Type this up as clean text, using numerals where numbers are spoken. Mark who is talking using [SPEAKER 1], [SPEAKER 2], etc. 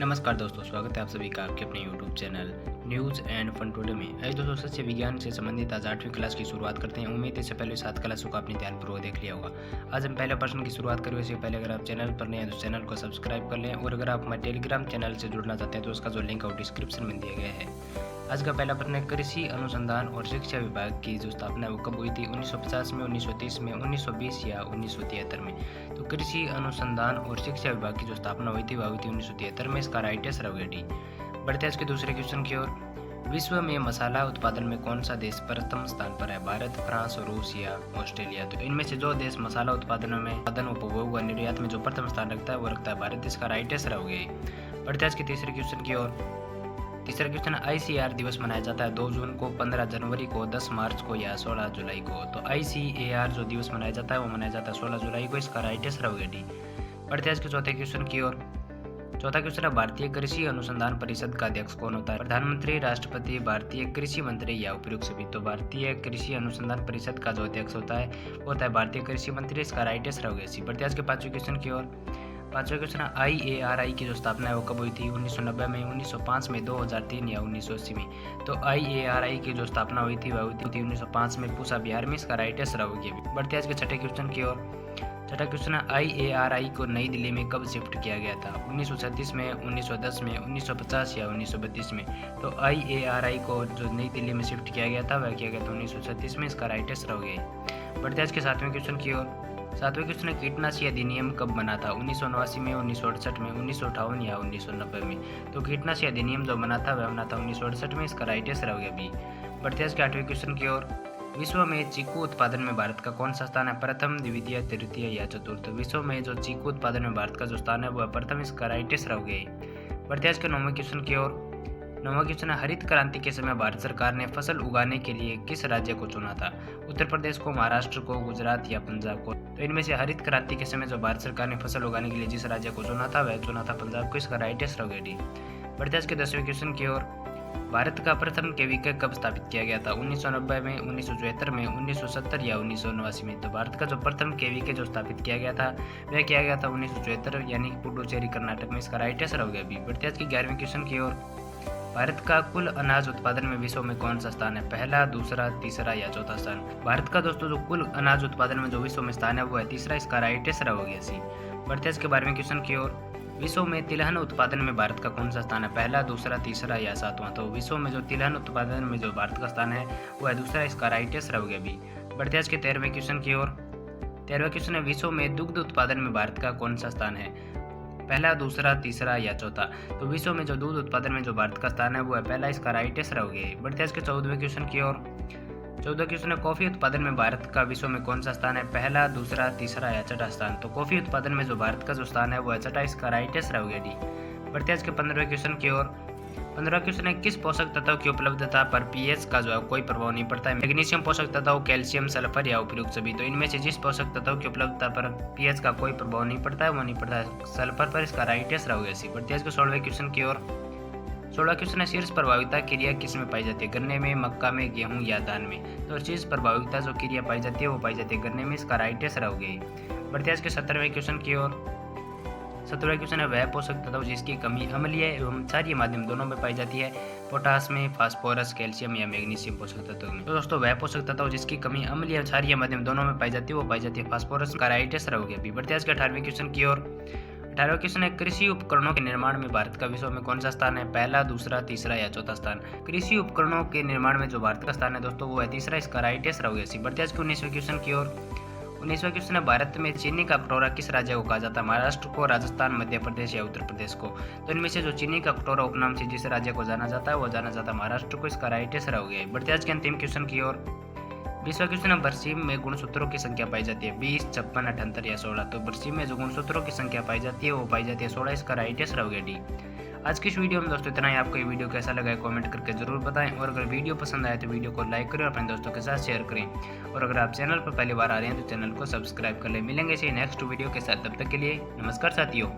[SPEAKER 1] नमस्कार दोस्तों, स्वागत है आप सभी का आपके अपने YouTube channel News and Fun Today में। आज दोस्तों सच्चे विज्ञान से संबंधित आज 8वीं क्लास की शुरुआत करते हैं। उम्मीद है इससे पहले 7 क्लासों को आपने ध्यानपूर्वक देख लिया होगा। आज हम पहले प्रश्न की शुरुआत करें। इससे पहले अगर आप चैनल पर नए हैं तो चैनल को सब्सक्राइब कर लें, और अगर आप हमारे टेलीग्राम चैनल से जुड़ना चाहते हैं तो उसका जो लिंक है वो डिस्क्रिप्शन में दिया गया है। आज का पहला प्रश्न है, कृषि अनुसंधान और शिक्षा विभाग की जो स्थापना है वो कब हुई थी? 1950 में, 1930 में, 1920 या 1973 में? तो कृषि अनुसंधान और शिक्षा विभाग की जो स्थापना हुई थी वह हुई थी 1973 में। इसका राइट आंसर होगा डी। बढ़ते हैं इसके दूसरे क्वेश्चन की ओर। विश्व में मसाला उत्पादन में कौन सा देश प्रथम स्थान पर है? भारत, फ्रांस, रूस या ऑस्ट्रेलिया? तो इनमें से जो देश मसाला उत्पादन उपभोग व निर्यात में जो प्रथम स्थान रखता है वो रखता है भारत। इसका राइट आंसर हो गया। बढ़ते हैं इसके तीसरे क्वेश्चन की ओर। तीसरा क्वेश्चन, ICAR दिवस मनाया जाता है 2 जून को, 15 जनवरी को, 10 मार्च को या 16 जुलाई को? तो ICAR जो दिवस मनाया जाता है वो मनाया जाता है 16 जुलाई को। इसका राइट आंसर होगा डी। बढ़ते हैं इसके चौथे क्वेश्चन की ओर। चौथा क्वेश्चन है, भारतीय कृषि अनुसंधान परिषद का अध्यक्ष कौन होता है? प्रधानमंत्री, राष्ट्रपति, भारतीय कृषि मंत्री या उपयुक्त सभी? तो भारतीय कृषि अनुसंधान परिषद का जो अध्यक्ष होता है वो होता है भारतीय कृषि मंत्री। इसका राइट आंसर होगा सी। बढ़ते हैं इसके पांचवें क्वेश्चन की ओर। पांचवा क्वेश्चन, IARI की जो स्थापना है वो कब हुई थी? 1990 में, 1905 में, 2003 या 1980 में? तो IARI की जो स्थापना हुई थी वह हुई थी 1905 में, पूसा बिहार में। इसका राइट आंसर होगा। बढ़ते हैं इसके छठे क्वेश्चन की ओर। छठा क्वेश्चन है, IARI को नई दिल्ली में कब शिफ्ट किया गया था? 1936 में, 1910 में, 1950 या 1932 में? तो IARI को जो नई दिल्ली में शिफ्ट किया गया था वह किया गया था 1936 में। इसका राइट आंसर होगा। बढ़ते हैं इसके सातवें क्वेश्चन की ओर। सातवें क्वेश्चन है, कीटनाशी अधिनियम कब बना था? 1989 में, 1968 में, 1958 या 1990 में? तो कीटनाशी अधिनियम जो बना था वह बना था 1968 में। इसका राइट आंसर हो गया बी। बढ़ते हैं इसके आठवें क्वेश्चन की ओर। विश्व में चीकू उत्पादन में भारत का कौन सा स्थान है? प्रथम, द्वितीय, तृतीय या चतुर्थ? विश्व में जो चीकू उत्पादन में भारत का जो स्थान है वह प्रथम। इसका राइट आंसर हो गया। बढ़ते हैं इसके नौवें क्वेश्चन की ओर। नौवां क्वेश्चन है, हरित क्रांति के समय भारत सरकार ने फसल उगाने के लिए किस राज्य को चुना था? उत्तर प्रदेश को, महाराष्ट्र को, गुजरात या पंजाब को? तो इनमें से हरित क्रांति के समय जो भारत सरकार ने फसल उगाने के लिए जिस राज्य को चुना था वह चुना था पंजाब को। इसका राइट आंसर होगा डी। बढ़ते हैं इसके 10वें क्वेश्चन की ओर। भारत का प्रथम केवीके कब स्थापित किया गया था? 1990 में, 1974 में, 1970 या 1989 में? तो भारत का जो प्रथम केवीके जो स्थापित किया गया था वह किया गया था 1974 यानी कि पुडुचेरी, कर्नाटक में। इसका राइट आंसर होगा बी। बढ़ते हैं इसके 11वें क्वेश्चन की ओर। भारत का कुल अनाज उत्पादन में विश्व में कौन सा स्थान है? पहला, दूसरा, तीसरा या चौथा स्थान? भारत का दोस्तों जो कुल अनाज उत्पादन में जो विश्व में स्थान है वो है तीसरा। इसका राइट आंसर हो गया सी। बढ़ते हैं इसके 12वें क्वेश्चन की ओर। विश्व में तिलहन उत्पादन में भारत का कौन सा स्थान है? पहला, दूसरा, तीसरा या सातवां? तो विश्व में जो तिलहन उत्पादन में जो भारत का स्थान है वो है दूसरा। इसका राइट आंसर हो गया बी। बढ़ते हैं इसके 13वें क्वेश्चन की ओर। 13वां क्वेश्चन है, विश्व में दुग्ध उत्पादन में भारत का कौन सा स्थान है? पहला, दूसरा, तीसरा या चौथा? तो विश्व में जो दूध उत्पादन में जो भारत का स्थान है वो है पहला। इसका राइट आंसर हो गया। बढ़ते हैं इसके 14वें क्वेश्चन की ओर। 14वां क्वेश्चन है, कॉफी उत्पादन में भारत का विश्व में कौन सा स्थान है? पहला, दूसरा, तीसरा या छठा स्थान? तो कॉफी उत्पादन में जो भारत का जो स्थान है वो है छठा। इसका राइट आंसर हो गया डी। बढ़ते हैं इसके 15वें क्वेश्चन की ओर। 15वां क्वेश्चन है, किस पोषक तत्व की उपलब्धता पर पीएच का जो है कोई प्रभाव नहीं पड़ता है? मैग्नीशियम पोषक तत्व, कैल्शियम, सल्फर या उपयुक्त सभी? तो इनमें से जिस पोषक तत्व की उपलब्धता पर पीएच का कोई प्रभाव नहीं पड़ता है वो नहीं पड़ता है सल्फर पर। इसका राइट आंसर होगा सी। बढ़ते हैं इसके 16वें क्वेश्चन की ओर। 16वां क्वेश्चन है, शीर्ष प्रभाविता क्रिया किस में पाई जाती है? गन्ने में, मक्का में, गेहूं या धान में? तो शीर्ष प्रभाविता जो क्रिया पाई जाती है वो पाई जाती है गन्ने में। इसका राइट आंसर हो गया। बढ़ते हैं इसके 17वें क्वेश्चन की ओर। 17वां क्वेश्चन है, वह पोषक तत्व जिसकी कमी अम्लीय एवं क्षारीय माध्यम दोनों में पाई जाती है? पोटास में, फास्फोरस, कैल्शियम या मैग्नीशियम पोषक तत्व में? तो दोस्तों वह पोषक तत्व जिसकी कमी अम्लीय और क्षारीय माध्यम दोनों में पाई जाती है वो पाई जाती है फास्फोरस। का राइट आंसर हो गया। बढ़ते हैं इसके 18वें क्वेश्चन की ओर। 18वां क्वेश्चन है, कृषि उपकरणों के निर्माण में भारत का विश्व में कौन सा स्थान है? पहला, दूसरा, तीसरा या चौथा स्थान? कृषि उपकरणों के निर्माण में जो भारत का स्थान है दोस्तों वो है तीसरा। इसका राइट आंसर हो गया सी। बढ़ते हैं इसके 19वें क्वेश्चन की ओर। 19वां क्वेश्चन है, भारत में चीनी का कटोरा किस राज्य को कहा जाता है? महाराष्ट्र को, राजस्थान, मध्य प्रदेश या उत्तर प्रदेश को? तो इनमें से जो चीनी का कटोरा उपनाम से जिस राज्य को जाना जाता है वो जाना जाता है महाराष्ट्र को। इसका राइट आंसर हो गया। बढ़ते हैं आज के अंतिम क्वेश्चन की ओर। 20वां क्वेश्चन है, बरसीम में गुणसूत्रों की संख्या पाई जाती है? 20, 56, 78 या 16? तो बरसीम में जो गुणसूत्रों की संख्या पाई जाती है वो पाई जाती है 16। इसका राइट आंसर हो गया डी। आज की इस वीडियो में दोस्तों इतना ही। आपको ये वीडियो कैसा लगा है कमेंट करके जरूर बताएं, और अगर वीडियो पसंद आए तो वीडियो को लाइक करें और अपने दोस्तों के साथ शेयर करें, और अगर आप चैनल पर पहली बार आ रहे हैं तो चैनल को सब्सक्राइब कर लें। मिलेंगे इसी नेक्स्ट वीडियो के साथ, तब तक के लिए नमस्कार साथियों।